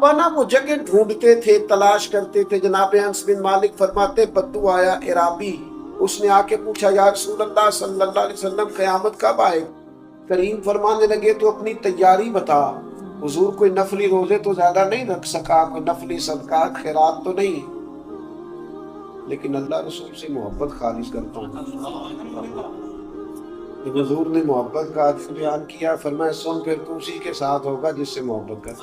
सहाबा ना वो जगह ढूंढते थे, तलाश करते थे। जनाब अनस बिन मालिक फरमाते बद्दू आया इराबी, उसने आके पूछा या रसूल अल्लाह सल्लल्लाहु अलैहि वसल्लम क़यामत कब आए? करीम फरमाने लगे तो अपनी तैयारी बता। हुजूर कोई नफली रोजे तो ज्यादा नहीं रख सका, कोई नफली सदका खैरात तो नहीं, लेकिन अल्लाह रसूल से मोहब्बत खालिस करता हूँ। हुजूर ने मोहब्बत का बयान किया, फरमाया सुन फिर तू उसी के साथ होगा जिससे मोहब्बत कर।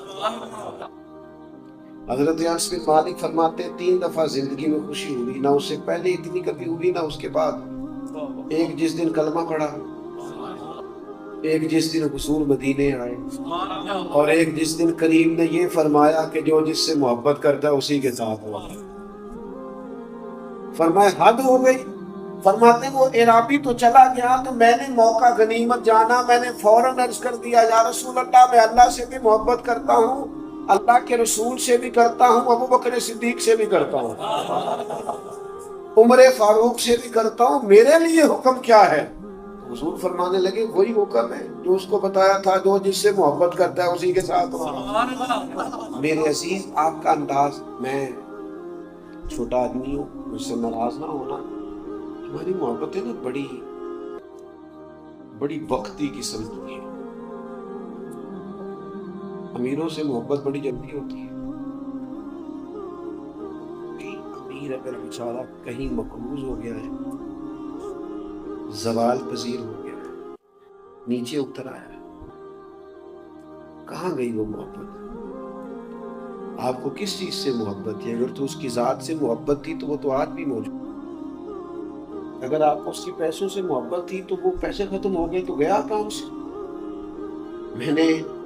हजरत अनस बिन मालिक फरमाते 3 दफा जिंदगी में खुशी हुई, ना उससे पहले इतनी कभी हुई ना उसके बाद। एक जिस दिन कलमा पढ़ा, एक जिस दिन हुजूर मदीने आए, और एक जिस दिन करीम ने ये फरमाया कि जो जिससे मोहब्बत करता है उसी के साथ होगा। फरमाया हद हो गई। फरमाते वो इराबी तो चला गया तो मैंने मौका गनीमत जाना, मैंने फौरन अर्ज कर दिया या रसूल अल्लाह मैं अल्लाह से भी मोहब्बत करता हूँ, अल्लाह के रसूल से भी करता हूँ, अबू बकर सिद्दीक से भी करता हूँ, उमर फारूक से भी करता हूँ, मेरे लिए हुक्म क्या है? हुजूर फरमाने लगे वही हुक्म है जो उसको बताया था, जो जिससे मोहब्बत करता है उसी के साथ होगा। मेरे अजीज आपका अंदाज, मैं छोटा आदमी हूँ, मुझसे नाराज ना होना, हमारी मोहब्बतें ना बड़ी बड़ी वक्ती किस्म की है। अमीरों से मोहब्बत बड़ी जल्दी होती है। अमीर अगर बेचारा कहीं मकरूज हो गया है, जवाल पजीर हो गया है, नीचे उतर आया है, कहाँ गई वो मोहब्बत? आपको किस चीज से मोहब्बत थी? अगर तो उसकी जात से मोहब्बत थी तो वो तो आज भी मौजूद। अगर आपको उसके पैसों से मोहब्बत थी तो वो पैसे खत्म हो गए तो गया काम से। मैंने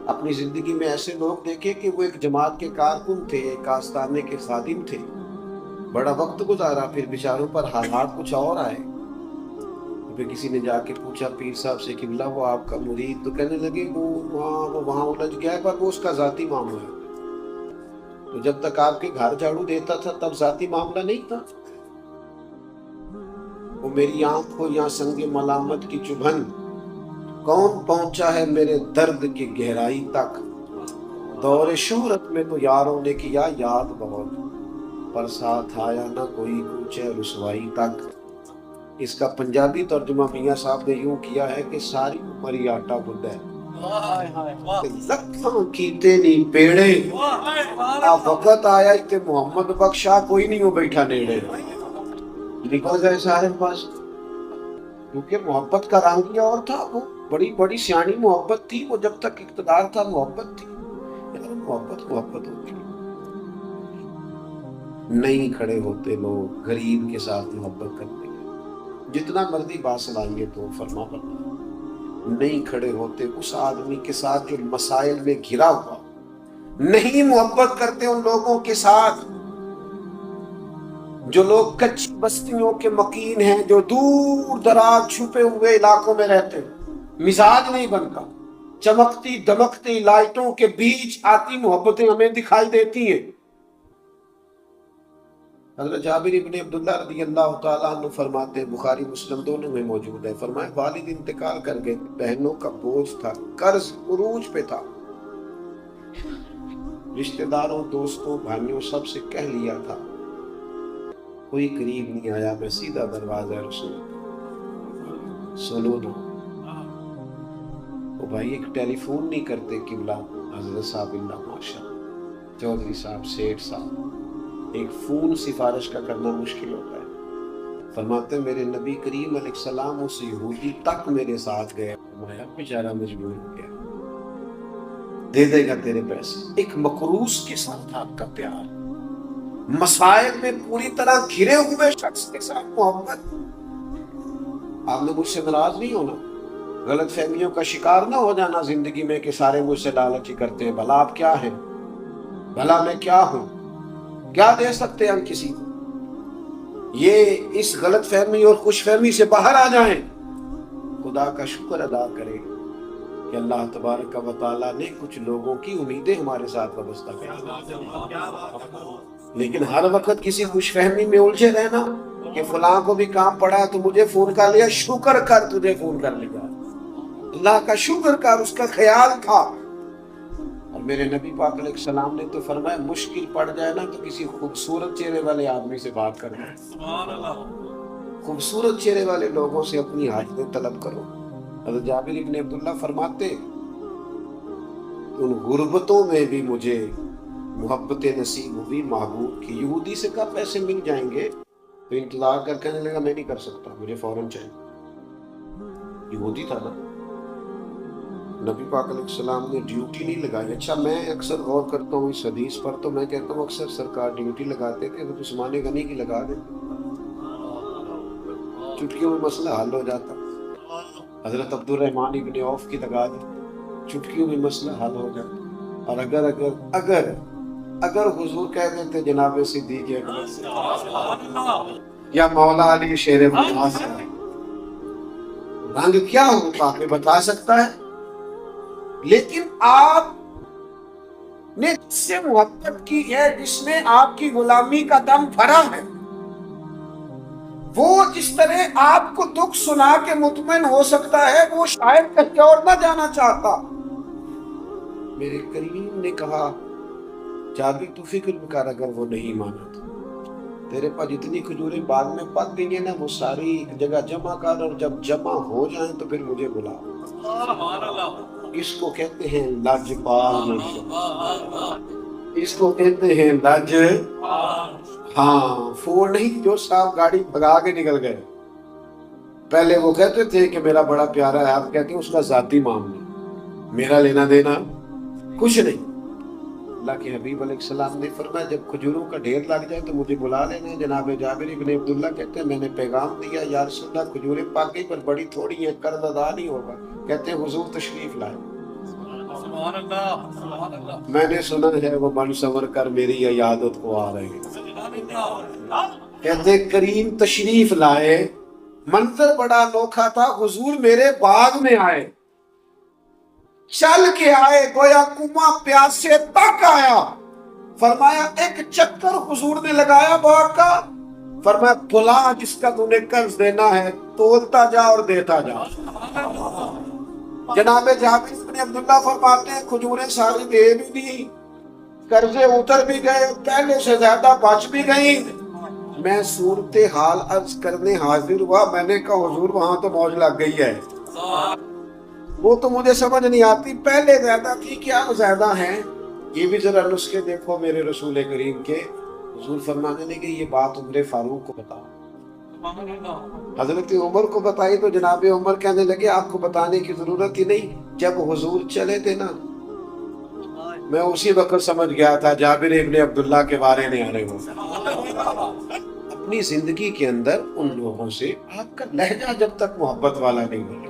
अपनी जिंदगी में ऐसे लोग देखे कि वो एक जमात के कारकुन थे, एक आस्थाने के खादिम थे, बड़ा वक्त गुजारा, फिर बेचारों पर हालात कुछ और आए। फिर किसी ने जाके पूछा पीर साहब से कि वो आपका मुरीद, तो कहने लगे वो वहां उलझ गया, पर वो उसका जाती मामला है। तो जब तक आपके घर झाड़ू देता था तब जाती मामला नहीं था। वो मेरी आंख को यहाँ संगे मलामत की चुभन, कौन पहुंचा है मेरे दर्द की गहराई तक, दौरे शोहरत में तो यारों ने किया याद बहुत, पर साथ आया ना कोई कूचे रुसवाई तक। इसका पंजाबी तर्जुमा मियां साहब ने यूं किया है कि सारी उम्र ही आटा बुद्ध है, लखां कीते नी पेड़े, आ वक्त आया ते मोहम्मद बख्शा कोई नहीं हो बैठा नेड़े। निकल गए सारे पास, क्योंकि मोहब्बत का रंग ही और था। वो बड़ी बड़ी सियानी मोहब्बत थी, वो जब तक इक़्तिदार था मोहब्बत थी। मोहब्बत मोहब्बत होती नहीं खड़े होते लोग गरीब के साथ मोहब्बत करते, जितना मर्जी बासल आएंगे तो फरमा पड़ता, नहीं खड़े होते उस आदमी के साथ जो मसाइल में घिरा हुआ, नहीं मोहब्बत करते उन लोगों के साथ जो लोग कच्ची बस्तियों के मकीन हैं, जो दूर दराज छुपे हुए इलाकों में रहते हैं, मिजाज नहीं बनता। चमकती दमकती लाइटों के बीच आती मोहब्बतें हमें दिखाई देती हैं। हज़रत जाबिर इब्न अब्दुल्लाह रज़ियल्लाहु ताला अन्हु फरमाते हैं, बुखारी मुस्लिम दोनों में मौजूद है, फरमाए वालिद इंतकाल कर गए, बहनों का बोझ था, कर्ज उरूज पे था, रिश्तेदारों दोस्तों भाइयों सबसे कह लिया था, कोई करीब नहीं आया, मैं सीधा दरवाजा रसूल सुनो ना। वो भाई एक टेलीफोन नहीं करते किबला हजरत साहब माशा चौधरी साहब सेठ साहब, एक फोन सिफारिश का करना मुश्किल होता है। फरमाते मेरे नबी करीम अलैहिस्सलाम उस यहूदी तक मेरे साथ गए, फरमाया बेचारा मजबूर हो गया, दे देगा तेरे पैसे। एक मकरूस के साथ आपका प्यार, मसाइल में पूरी तरह घिरे हुए शख्स के साथ मोहब्बत। आपने मुझसे नाराज नहीं होना, गलत फहमियों का शिकार ना हो जाना जिंदगी में कि सारे मुझसे लालची करते हैं। भला आप क्या हैं, भला मैं क्या हूं, क्या दे सकते हैं हम किसी को? ये इस गलत फहमी और खुश फहमी से बाहर आ जाएं, खुदा का शुक्र अदा करें कि अल्लाह तबारक व तआला ने कुछ लोगों की उम्मीदें हमारे साथ वाबस्ता की। लेकिन हर वक्त किसी खुशफहमी में उलझे रहना कि फलां को भी काम पड़ा तो मुझे फोन कर लिया, शुक्र कर तुझे फोन कर लिया, अल्लाह का शुक्र कर, उसका ख्याल था। और میرے نبی پاک علیہ السلام نے تو فرمایا مشکل پڑ جائے نا تو کسی خوبصورت چہرے والے آدمی سے بات کرنا، خوبصورت چہرے والے لوگوں سے اپنی حاجتیں طلب کرو۔ حضرت جابر ابن عبداللہ فرماتے ان غربتوں میں بھی مجھے محبت نصیب ہوئی محبوب کی۔ یہودی سے کہا پیسے مل جائیں گے تو انتظار کر کہنے لگا میں نہیں کر سکتا، مجھے فوراً چاہیے۔ یہودی تھا نا۔ نبی پاک علیہ السلام نے ڈیوٹی نہیں لگائی۔ اچھا میں اکثر غور کرتا ہوں اس حدیث پر تو میں کہتا ہوں اکثر سرکار ڈیوٹی لگاتے تھے، حضرت عثمان غنی کی لگا دیتے، چٹکیوں میں مسئلہ حل ہو جاتا۔ حضرت عبد الرحمن ابن عوف کی لگا دی، چٹکیوں میں مسئلہ حل ہو جاتا۔ اور اگر اگر اگر اگر حضور کہہ دیتے جناب صدیق اکبر یا مولا علی شیر مجاز رنگ کیا ہوتا ہمیں بتا سکتا ہے، لیکن آپ نے جس سے محبت کی ہے، جس نے آپ کی غلامی کا دم بھرا ہے، وہ جس طرح آپ کو دکھ سنا کے مطمئن ہو سکتا ہے وہ شاید کہیں اور نہ جانا چاہتا۔ میرے کریم نے کہا جابر تو فکر کر، اگر وہ نہیں مانا تو تیرے پاس جتنی کھجوریں بعد میں پک گئی ہیں نا وہ ساری ایک جگہ جمع کر، اور جب جمع ہو جائیں تو پھر مجھے بلا۔ اس کو کہتے ہیں لاجپال، اس کو کہتے ہیں لاج، ہاں فور نہیں جو صاحب گاڑی بھگا کے نکل گئے۔ پہلے وہ کہتے تھے کہ میرا بڑا پیارا ہے، آپ کہتے ہیں اس کا ذاتی معاملہ، میرا لینا دینا کچھ نہیں۔ اللہ کے حبیب علیہ السلام نے فرمایا جب کھجوروں کا ڈھیر لگ جائے تو مجھے بلا لینا۔ جناب جابر ابن عبداللہ کہتے ہیں میں نے پیغام دیا یا رسول اللہ کھجوریں پک گئی پر بڑی تھوڑی ہیں، قرض ادا نہیں ہوگا۔ کہتے ہیں حضور تشریف لائے۔ میں نے سنا ہے وہ من سنور کر میری عیادت کو آ رہے ہیں۔ کہتے کریم تشریف لائے، منظر بڑا انوکھا تھا، حضور میرے باغ میں آئے، چل کے آئے، گویا کما پیاسے تک آیا۔ فرمایا ایک چکر حضور نے لگایا باغ کا، فرمایا بلا جس کا تو نے قرض دینا ہے تولتا جا اور دیتا جا۔ جناب جابر بن عبداللہ فرماتے ہیں کھجوریں ساری دے بھی دی، قرضے اتر بھی گئے، پہلے سے زیادہ بچ بھی گئی۔ میں صورتحال عرض کرنے حاضر ہوا، میں نے کہا حضور وہاں تو موج لگ گئی ہے، وہ تو مجھے سمجھ نہیں آتی، پہلے زیادہ تھی کیا زیادہ ہیں، یہ بھی ذرا نسخے دیکھو میرے رسول کریم کے۔ حضور فرمانے لگے یہ بات عمر فاروق کو بتاؤ۔ حضرت عمر کو بتائی تو جناب عمر کہنے لگے آپ کو بتانے کی ضرورت ہی نہیں، جب حضور چلے تھے نا میں اسی وقت سمجھ گیا تھا جابر ابن عبداللہ کے بارے میں آنے ہو۔ اپنی زندگی کے اندر ان لوگوں سے آپ کا لہجہ جب تک محبت والا نہیں بنے،